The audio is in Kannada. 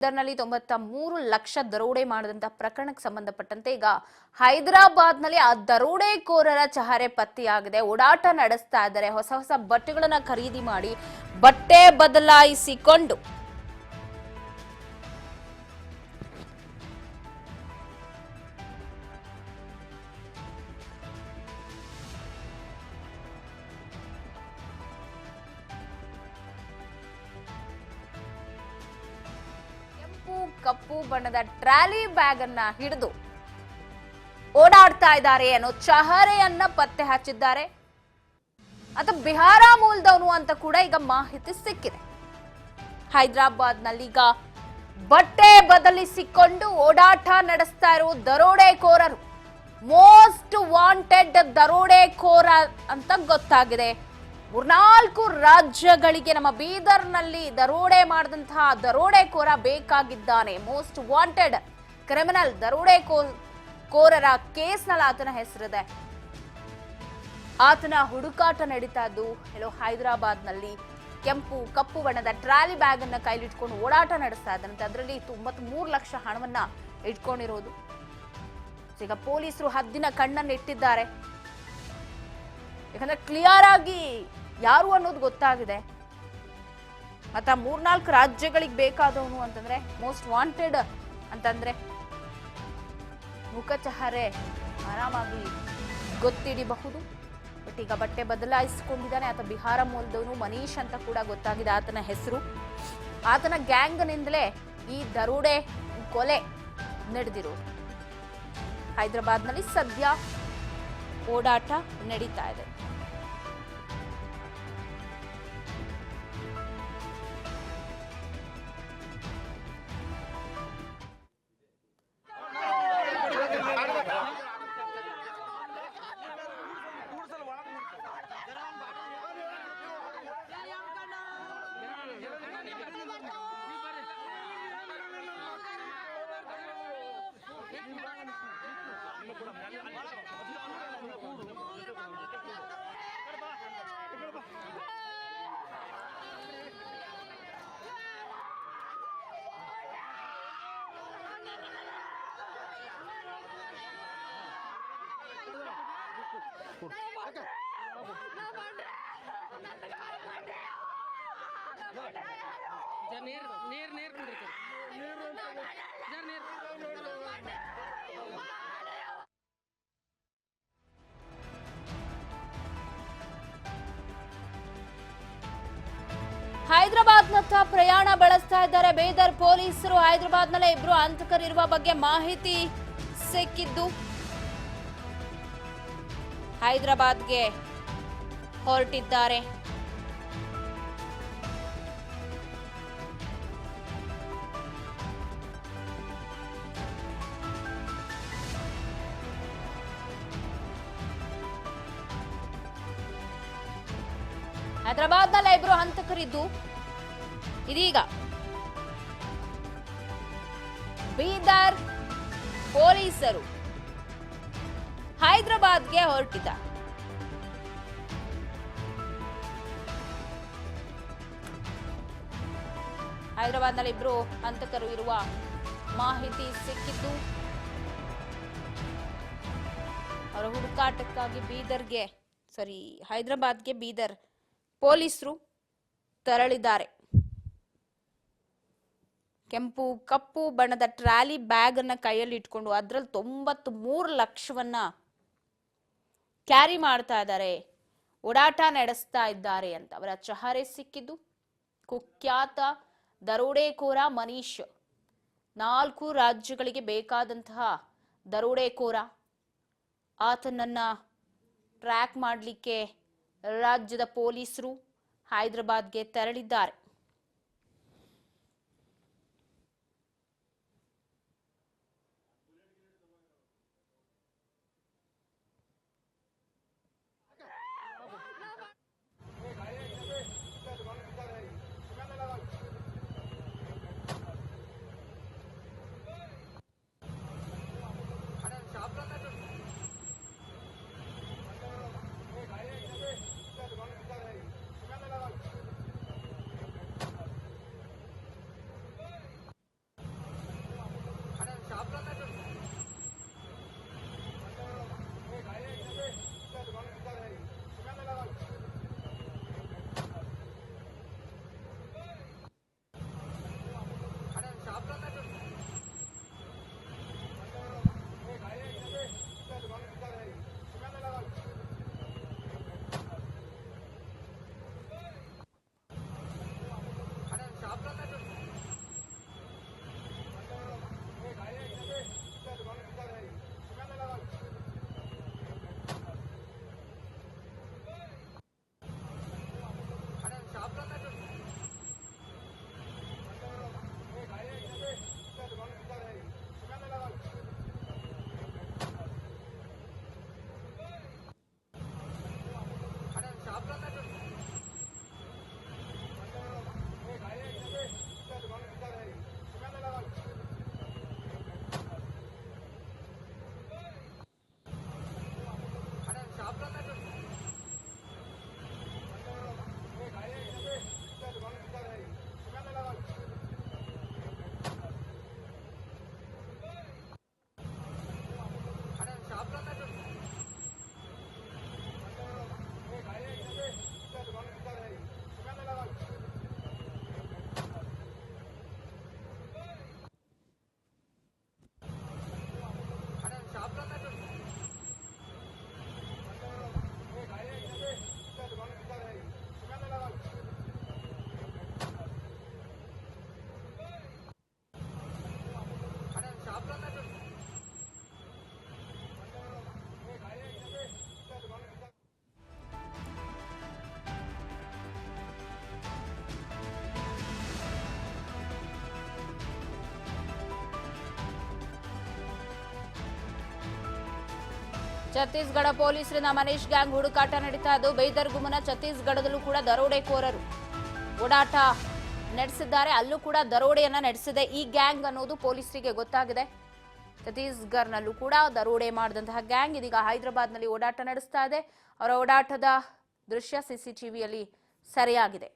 ಇದರಲ್ಲಿ 93 ಲಕ್ಷ ದರೋಡೆ ಮಾಡಿದಂತ ಪ್ರಕರಣಕ್ಕೆ ಸಂಬಂಧಪಟ್ಟಂತೆ ಈಗ ಹೈದರಾಬಾದ್ನಲ್ಲಿ ಆ ದರೋಡೆಕೋರರ ಚಹರೆ ಪತ್ತೆಯಾಗಿದೆ. ಓಡಾಟ ನಡೆಸ್ತಾ ಇದ್ದಾರೆ. ಹೊಸ ಹೊಸ ಬಟ್ಟೆಗಳನ್ನ ಖರೀದಿ ಮಾಡಿ ಬಟ್ಟೆ ಬದಲಾಯಿಸಿಕೊಂಡು ಕಪ್ಪು ಬಣ್ಣದ ಟ್ರಾಲಿ ಬ್ಯಾಗ್ ಅನ್ನ ಹಿಡಿದು ಓಡಾಡ್ತಾ ಇದ್ದಾರೆ ಅನ್ನೋ ಚಹರೆಯನ್ನ ಪತ್ತೆ ಹಚ್ಚಿದ್ದಾರೆ. ಅದು ಬಿಹಾರ ಮೂಲದವನು ಅಂತ ಕೂಡ ಈಗ ಮಾಹಿತಿ ಸಿಕ್ಕಿದೆ. ಹೈದರಾಬಾದ್ ನಲ್ಲಿ ಈಗ ಬಟ್ಟೆ ಬದಲಿಸಿಕೊಂಡು ಓಡಾಟ ನಡೆಸ್ತಾ ಇರೋ ದರೋಡೆಕೋರರು ಮೋಸ್ಟ್ ವಾಂಟೆಡ್ ದರೋಡೆಕೋರ ಅಂತ ಗೊತ್ತಾಗಿದೆ. 4 ರಾಜ್ಯಗಳಿಗೆ ನಮ್ಮ ಬೀದರ್ನಲ್ಲಿ ದರೋಡೆ ಮಾಡಿದಂತಹ ದರೋಡೆಕೋರ ಬೇಕಾಗಿದ್ದಾನೆ. ಮೋಸ್ಟ್ ವಾಂಟೆಡ್ ಕ್ರಿಮಿನಲ್ ದರೋಡೆಕೋರರ ಕೇಸ್ನಲ್ಲಿ ಆತನ ಹೆಸರಿದೆ. ಆತನ ಹುಡುಕಾಟ ನಡೀತಾ ಇದ್ದು ಹೈದರಾಬಾದ್ನಲ್ಲಿ ಕಪ್ಪು ಬಣ್ಣದ ಟ್ರಾಲಿ ಬ್ಯಾಗ್ ಅನ್ನ ಕೈಲಿಟ್ಕೊಂಡು ಓಡಾಟ ನಡೆಸ್ತಾ ಇದ್ದಂತೆ. ಅದರಲ್ಲಿ 93 ಲಕ್ಷ ಹಣವನ್ನ ಇಟ್ಕೊಂಡಿರೋದು. ಈಗ ಪೊಲೀಸರು ಹದ್ದಿನ ಕಣ್ಣನ್ನು ಇಟ್ಟಿದ್ದಾರೆ. ಯಾಕಂದ್ರೆ ಕ್ಲಿಯರ್ ಆಗಿ ಯಾರು ಅನ್ನೋದು ಗೊತ್ತಾಗಿದೆ. ಮತ್ತೆ 3-4 ರಾಜ್ಯಗಳಿಗೆ ಬೇಕಾದವನು ಅಂತಂದ್ರೆ ಮೋಸ್ಟ್ ವಾಂಟೆಡ್ ಅಂತಂದ್ರೆ ಮುಖಚಹರೆ ಆರಾಮಾಗಿ ಗೊತ್ತಿಡಿಬಹುದು. ಬಟ್ ಈಗ ಬಟ್ಟೆ ಬದಲಾಯಿಸಿಕೊಂಡಿದ್ದಾನೆ. ಆತ ಬಿಹಾರ ಮೂಲದವನು ಮನೀಶ್ ಅಂತ ಕೂಡ ಗೊತ್ತಾಗಿದೆ ಆತನ ಹೆಸರು. ಆತನ ಗ್ಯಾಂಗ್ನಿಂದಲೇ ಈ ದರೋಡೆ ಕೊಲೆ ನಡೆದಿರೋದು. ಹೈದರಾಬಾದ್ನಲ್ಲಿ ಸದ್ಯ ಓಡಾಟ ನಡೀತಾ ಇದೆ. ಹೈದರಾಬಾದ್ನತ್ತ ಪ್ರಯಾಣ ಬೆಳೆಸ್ತಾ ಇದ್ದಾರೆ ಬೀದರ್ ಪೊಲೀಸರು. ಹೈದರಾಬಾದ್ನಲ್ಲೇ 2 ಹಂತಕರಿರುವ ಬಗ್ಗೆ ಮಾಹಿತಿ ಸಿಕ್ಕಿದ್ದು ಹೈದರಾಬಾದ್ಗೆ ಹೊರಟಿದ್ದಾರೆ. ಹೈದರಾಬಾದ್ನಲ್ಲಿ 2 ಹಂತಕರಿದ್ದು ಇದೀಗ ಬೀದರ್ ಪೊಲೀಸರು ಹೈದರಾಬಾದ್ಗೆ ಹೊರಟಿದ್ದಾರೆ. ಹೈದರಾಬಾದ್ನಲ್ಲಿ 2 ಹಂತಕರು ಇರುವ ಮಾಹಿತಿ ಸಿಕ್ಕಿದ್ದು ಅವರ ಹುಡುಕಾಟಕ್ಕಾಗಿ ಹೈದರಾಬಾದ್ಗೆ ಬೀದರ್ ಪೊಲೀಸರು ತೆರಳಿದ್ದಾರೆ. ಕಪ್ಪು ಬಣ್ಣದ ಟ್ರಾಲಿ ಬ್ಯಾಗ್ ಅನ್ನ ಕೈಯಲ್ಲಿ ಇಟ್ಕೊಂಡು ಅದರಲ್ಲಿ 93 ಲಕ್ಷವನ್ನ ಕ್ಯಾರಿ ಮಾಡ್ತಾ ಇದ್ದಾರೆ, ಓಡಾಟ ನಡೆಸ್ತಾ ಇದ್ದಾರೆ ಅಂತ ಅವರ ಚಹರೆ ಸಿಕ್ಕಿದ್ದು. ಕುಖ್ಯಾತ ದರೋಡೆಕೋರ ಮನೀಶ್ 4 ರಾಜ್ಯಗಳಿಗೆ ಬೇಕಾದಂತಹ ದರೋಡೆಕೋರ. ಆತನನ್ನ ಟ್ರ್ಯಾಕ್ ಮಾಡಲಿಕ್ಕೆ ರಾಜ್ಯದ ಪೊಲೀಸರು ಹೈದರಾಬಾದ್ಗೆ ತೆರಳಿದ್ದಾರೆ. ಛತ್ತೀಸ್ಗಢ ಪೊಲೀಸರಿಂದ ಮನೀಶ್ ಗ್ಯಾಂಗ್ ಹುಡುಕಾಟ ನಡೀತಾ ಇದ್ದು ಬೈದರ್ ಗುಮನ ಛತ್ತೀಸ್ಗಢದಲ್ಲೂ ಕೂಡ ದರೋಡೆಕೋರರು ಓಡಾಟ ನಡೆಸಿದ್ದಾರೆ. ಅಲ್ಲೂ ಕೂಡ ದರೋಡೆಯನ್ನ ನಡೆಸಿದೆ ಈ ಗ್ಯಾಂಗ್ ಅನ್ನೋದು ಪೊಲೀಸರಿಗೆ ಗೊತ್ತಾಗಿದೆ. ಛತ್ತೀಸ್ಗಢನಲ್ಲೂ ಕೂಡ ದರೋಡೆ ಮಾಡಿದಂತಹ ಗ್ಯಾಂಗ್ ಇದೀಗ ಹೈದರಾಬಾದ್ನಲ್ಲಿ ಓಡಾಟ ನಡೆಸ್ತಾ ಇದೆ. ಅವರ ಓಡಾಟದ ದೃಶ್ಯ ಸಿಸಿಟಿವಿಯಲ್ಲಿ ಸೆರೆಯಾಗಿದೆ.